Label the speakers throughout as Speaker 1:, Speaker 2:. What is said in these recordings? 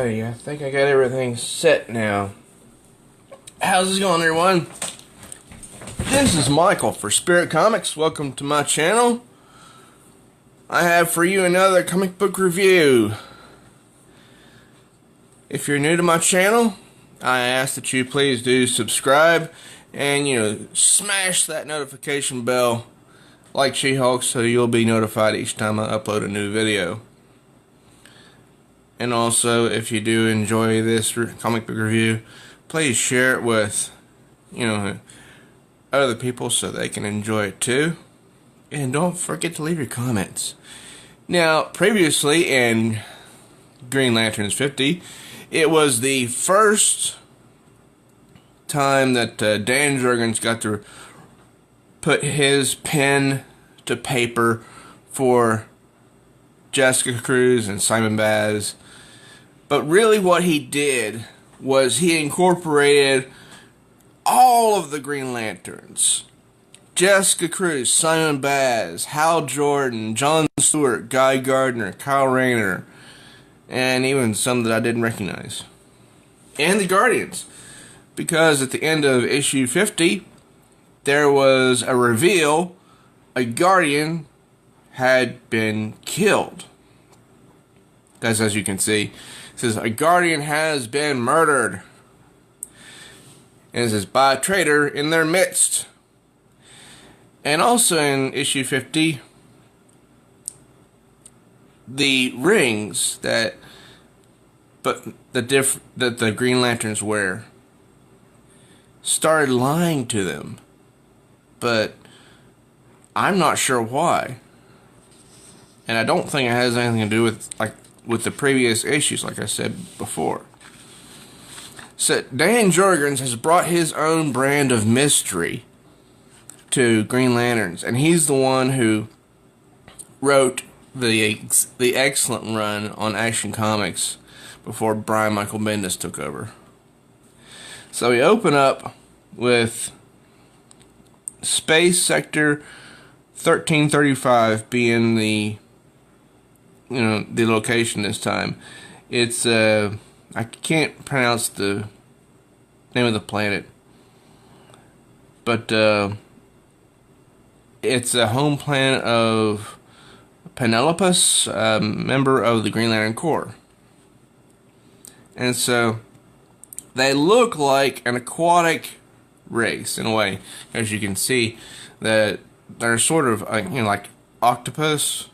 Speaker 1: Alrighty, I think I got everything set now. How's it going, everyone? This is Michael for Spirit Comics. Welcome to my channel. I have for you another comic book review. If you're new to my channel, I ask that you please do subscribe and, smash that notification bell like She-Hulk so you'll be notified each time I upload a new video. And also, if you do enjoy this comic book review, please share it with, other people so they can enjoy it too. And don't forget to leave your comments. Now, previously in Green Lanterns 50, it was the first time that Dan Jurgens got to put his pen to paper for Jessica Cruz and Simon Baz. But really what he did was he incorporated all of the Green Lanterns. Jessica Cruz, Simon Baz, Hal Jordan, John Stewart, Guy Gardner, Kyle Rayner, and even some that I didn't recognize. And the Guardians. Because at the end of issue 50, there was a reveal a Guardian had been killed. Because as you can see, it says a Guardian has been murdered. And it says by a traitor in their midst. And also in issue 50, the rings that the Green Lanterns wear started lying to them. But I'm not sure why. And I don't think it has anything to do with the previous issues, like I said before. So Dan Jurgens has brought his own brand of mystery to Green Lanterns, and he's the one who wrote the excellent run on Action Comics before Brian Michael Bendis took over. So we open up with Space Sector 1335 being the location this time. It's I can't pronounce the name of the planet, but it's a home planet of Penelopus, a member of the Green Lantern Corps. And so they look like an aquatic race in a way, as you can see that they're sort of like octopus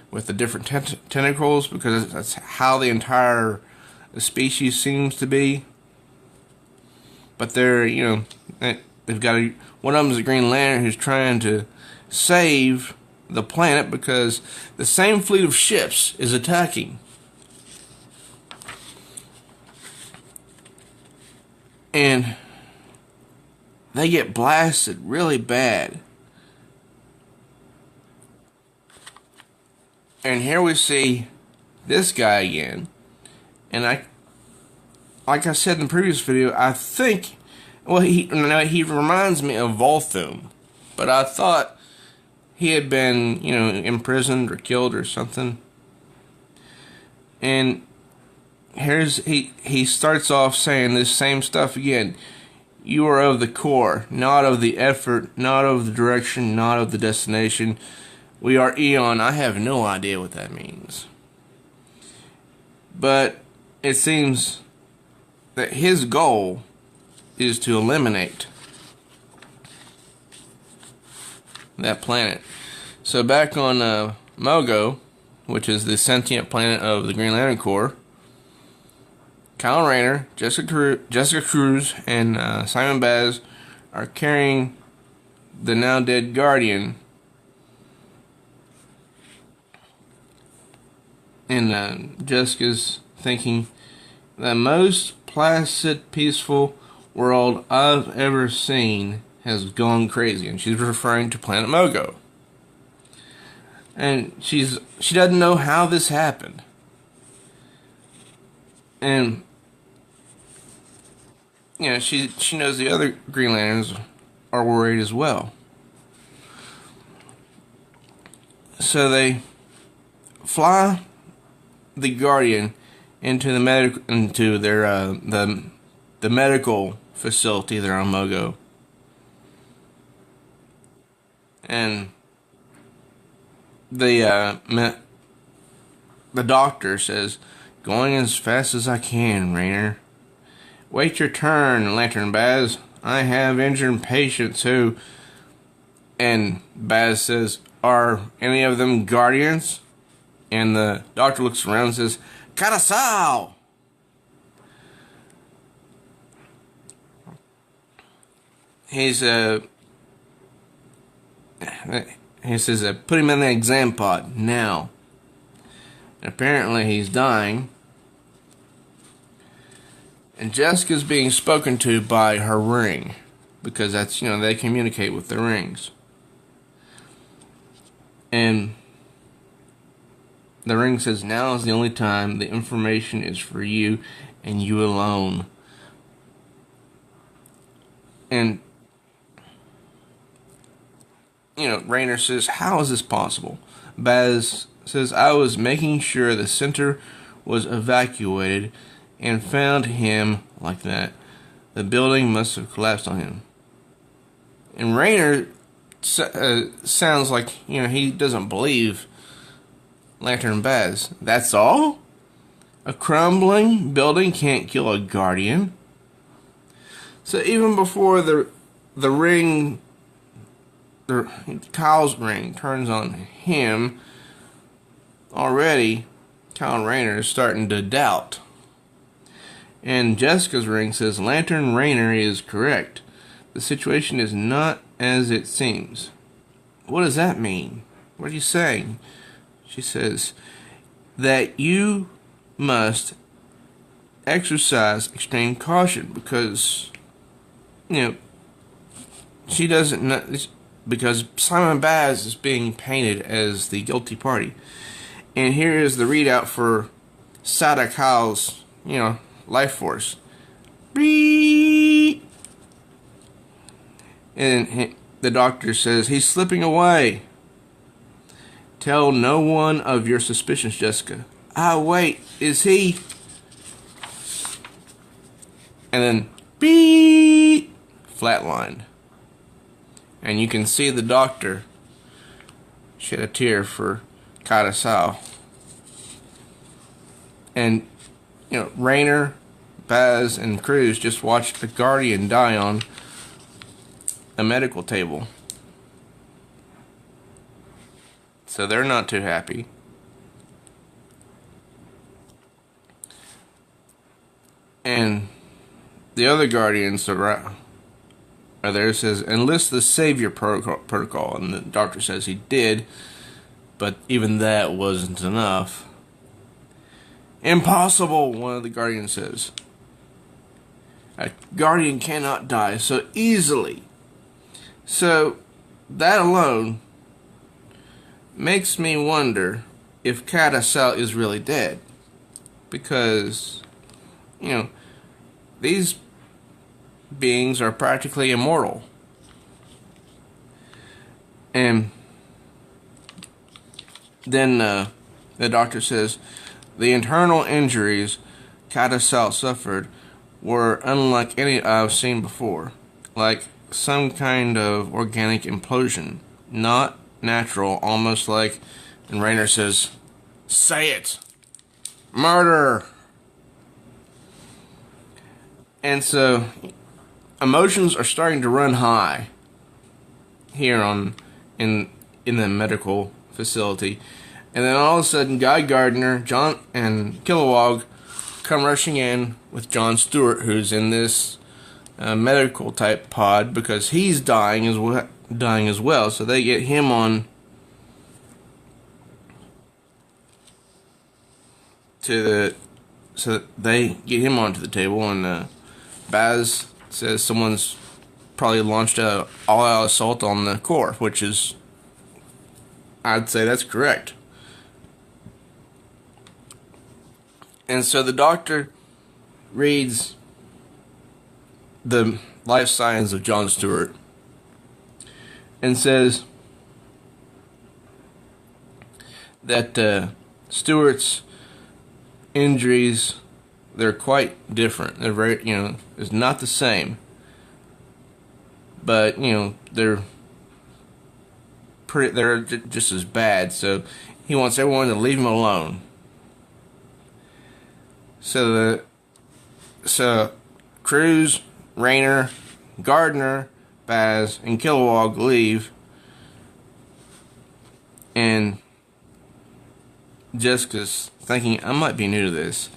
Speaker 1: with the different tentacles, because that's how the entire species seems to be. But they're, they've got one of them is a Green Lantern who's trying to save the planet because the same fleet of ships is attacking. And they get blasted really bad. And here we see this guy again. And like I said in the previous video, I think, he reminds me of Volthoom. But I thought he had been, imprisoned or killed or something. And he starts off saying this same stuff again. You are of the core, not of the effort, not of the direction, not of the destination. We are Eon. I have no idea what that means. But it seems that his goal is to eliminate that planet. So back on Mogo, which is the sentient planet of the Green Lantern Corps, Kyle Rayner, Jessica Cruz, and Simon Baz are carrying the now dead Guardian. And Jessica's thinking, the most placid, peaceful world I've ever seen has gone crazy. And she's referring to Planet Mogo. And she doesn't know how this happened. And she knows the other Green Lanterns are worried as well. So they fly the Guardian into their the medical facility there on Mogo. And the doctor says, "Going as fast as I can, Rainer. Wait your turn, Lantern Baz. I have injured patients who..." And Baz says, "Are any of them Guardians?" And the doctor looks around and says, "Carasal!" He says, "Put him in the exam pod now." And apparently he's dying. And Jessica's being spoken to by her ring, because that's, they communicate with the rings. And the ring says, "Now is the only time. The information is for you and you alone." And Rainer says, "How is this possible?" Baz says, "I was making sure the center was evacuated and found him like that. The building must have collapsed on him." And Rainer sounds like, he doesn't believe Lantern Baz. That's all? A crumbling building can't kill a Guardian. So even before the ring, Kyle's ring turns on him, already Kyle Rayner is starting to doubt. And Jessica's ring says Lantern Rainer is correct. The situation is not as it seems. What does that mean? What are you saying? She says that you must exercise extreme caution because, she doesn't know, because Simon Baz is being painted as the guilty party. And here is the readout for Sada Kyle's, life force. Beep. And the doctor says, "He's slipping away. Tell no one of your suspicions, Jessica." "Ah, wait, is he?" And then, beep, flatlined. And you can see the doctor shed a tear for Carasal. And, Rainer, Baz, and Cruz just watched a Guardian die on a medical table. So they're not too happy. And the other Guardians are there. Says, "Enlist the Savior protocol." And the doctor says he did, but even that wasn't enough. "Impossible," one of the Guardians says. "A Guardian cannot die so easily." So that alone makes me wonder if Carasal is really dead. Because, these beings are practically immortal. And then the doctor says, "The internal injuries Carasal suffered were unlike any I've seen before. Like some kind of organic implosion. Not natural, almost like..." And Rainer says, "Say it! Murder!" And so emotions are starting to run high here in the medical facility. And then all of a sudden, Guy Gardner, John, and Kilowog come rushing in with John Stewart, who's in this medical type pod because he's dying as well. So they get him on so they get him onto the table, and Baz says someone's probably launched a all-out assault on the core, which is, I'd say that's correct. And so the doctor reads the life signs of John Stewart and says that Stewart's injuries, they're quite different. They're very, it's not the same. But, they're just as bad. So he wants everyone to leave him alone. So Cruz, Raynor, Gardner, Baz, and Kilowog leave, and Jessica's thinking, I might be new to this,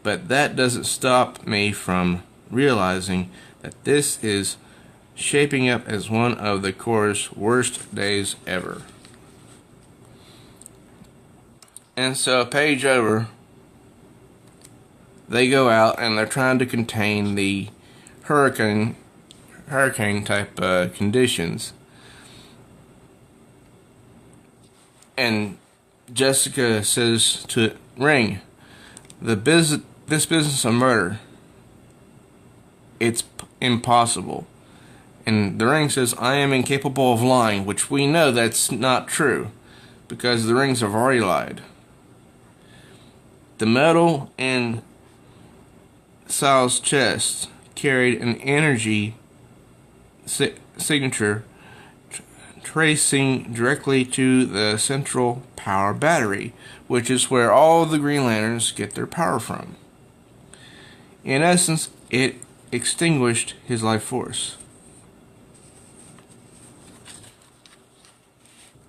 Speaker 1: but that doesn't stop me from realizing that this is shaping up as one of the Corps' worst days ever. And so a page over, they go out and they're trying to contain the hurricane type conditions. And Jessica says to Ring, this business of murder, it's impossible. And the Ring says, I am incapable of lying, which we know that's not true, because the Rings have already lied. The metal in Sal's chest carried an energy signature tracing directly to the central power battery, which is where all the Green Lanterns get their power from. In essence, it extinguished his life force.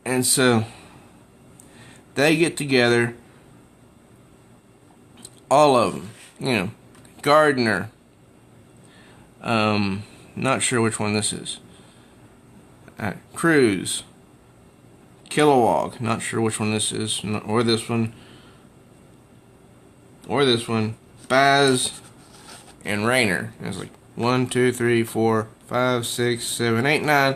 Speaker 1: And so they get together, all of them, Gardner, not sure which one this is, Cruz, Kilowog, not sure which one this is, or this one, Baz, and Raynor. It's like 1, 2, 3, 4, 5, 6, 7, 8, 9.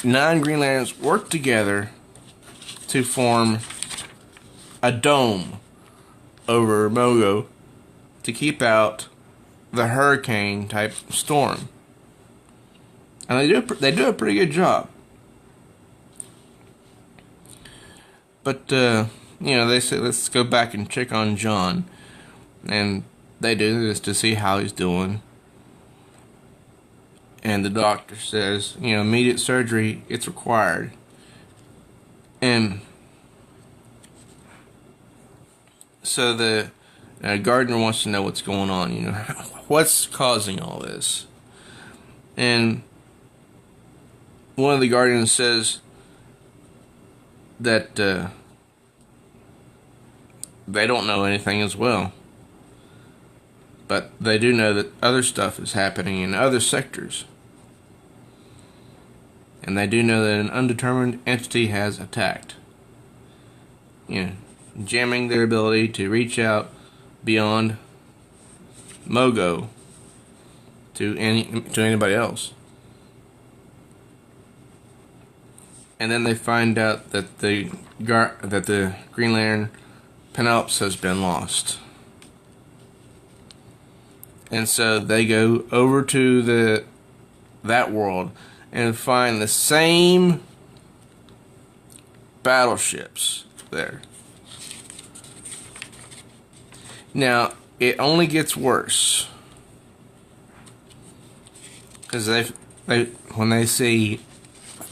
Speaker 1: Nine Green Lanterns work together to form a dome over Mogo to keep out the hurricane type storm, and they do a pretty good job. But they say, let's go back and check on John, and they do this to see how he's doing. And the doctor says, immediate surgery, it's required. And so the Gardner wants to know what's going on, what's causing all this. And one of the Guardians says that they don't know anything as well. But they do know that other stuff is happening in other sectors. And they do know that an undetermined entity has attacked, jamming their ability to reach out beyond Mogo to anybody else. And then they find out that the Green Lantern Penelope has been lost. And so they go over to that world and find the same battleships there. Now, it only gets worse, because when they see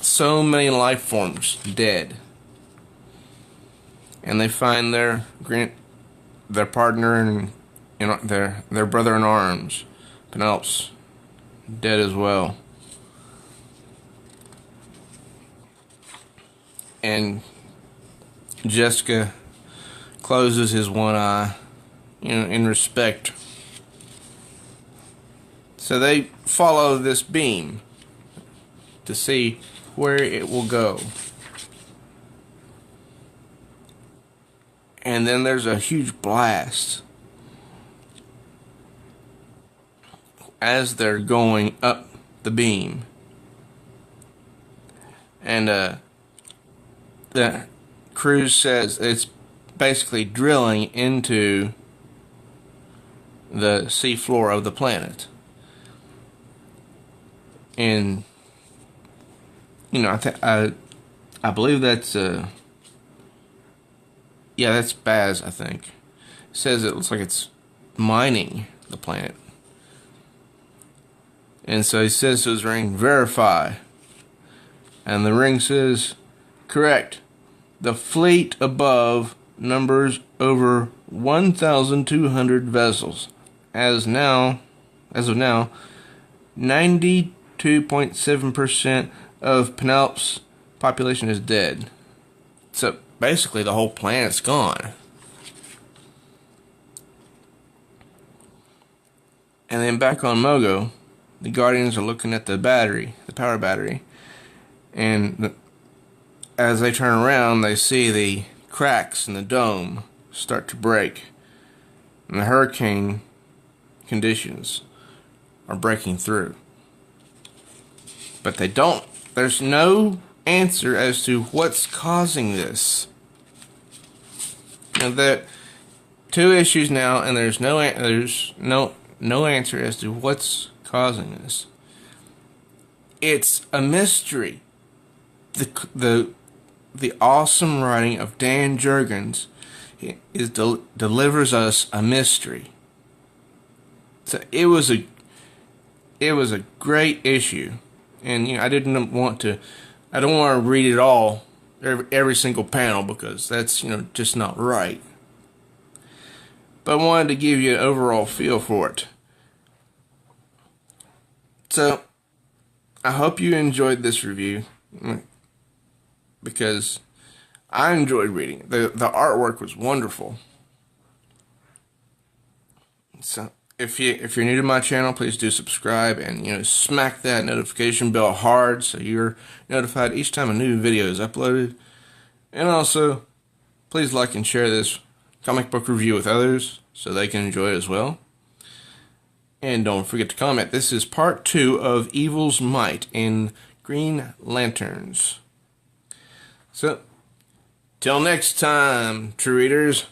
Speaker 1: so many life forms dead, and they find their partner and their brother in arms, Penelope's, dead as well. And Jessica closes his one eye, in respect. So they follow this beam to see where it will go. And then there's a huge blast as they're going up the beam. And the Cruz says it's basically drilling into the seafloor of the planet. And I believe that's Yeah, that's Baz, I think. It says it looks like it's mining the planet. And so he says to his ring, verify. And the ring says, correct. The fleet above numbers over 1,200 vessels. As of now, 92.7% of Penelope's population is dead. So basically the whole planet's gone. And then back on Mogo, the Guardians are looking at the battery, the power battery, and as they turn around, they see the cracks in the dome start to break, and the hurricane conditions are breaking through. But there's no answer as to what's causing this. And that two issues now, and there's no answer as to what's causing this. It's a mystery. The awesome writing of Dan Jurgens delivers us a mystery. So it was a great issue, and I don't want to read it all, every single panel, because that's just not right. But I wanted to give you an overall feel for it. So I hope you enjoyed this review, because I enjoyed reading it. The artwork was wonderful. So if you're new to my channel, please do subscribe, and smack that notification bell hard so you're notified each time a new video is uploaded. And also, please like and share this comic book review with others so they can enjoy it as well. And don't forget to comment. This is part 2 of Evil's Might in Green Lanterns. So, till next time, true readers.